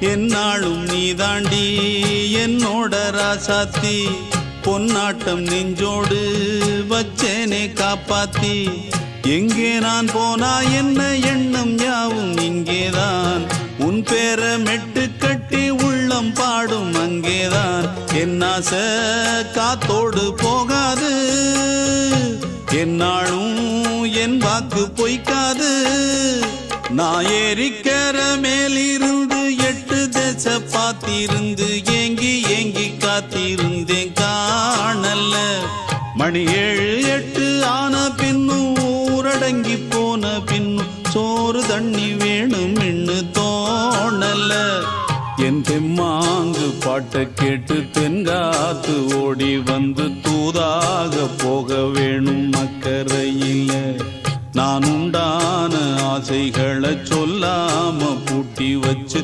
என்னாலும் நீதாண்டி என்னோட ராசாத்தி பொன்னாட்டம் நெஞ்சோடு வச்சேனே காப்பாத்தி எங்கே நான் போனா என்ன எண்ணம் யாவும் இங்கேதான் உன் பேர மெட்டு கட்டி உள்ளம் பாடும் அங்கேதான் என் ஆசை காத்தோடு போகாது என்னாலும் என் வாக்கு பொய்க்காது நான் ஏறிக்கிற மேலிருந்து 8 தேச பார்த்திருந்து ஏங்கி ஏங்கி காத்திருந்தேன் காணல்ல மணி 7 8 ஆன பின்னும் ஊரடங்கி போன பின்னும் சோறு தண்ணி வேணும் இன்னு தோணல என் தெம்மாங்கு பாட்டை கேட்டு தென்காத்து ஓடி வந்து தூதாக போக வேணும் அக்கறையில நான் உண்டான ஆசைகளை சொல்லாம பூட்டி வச்சு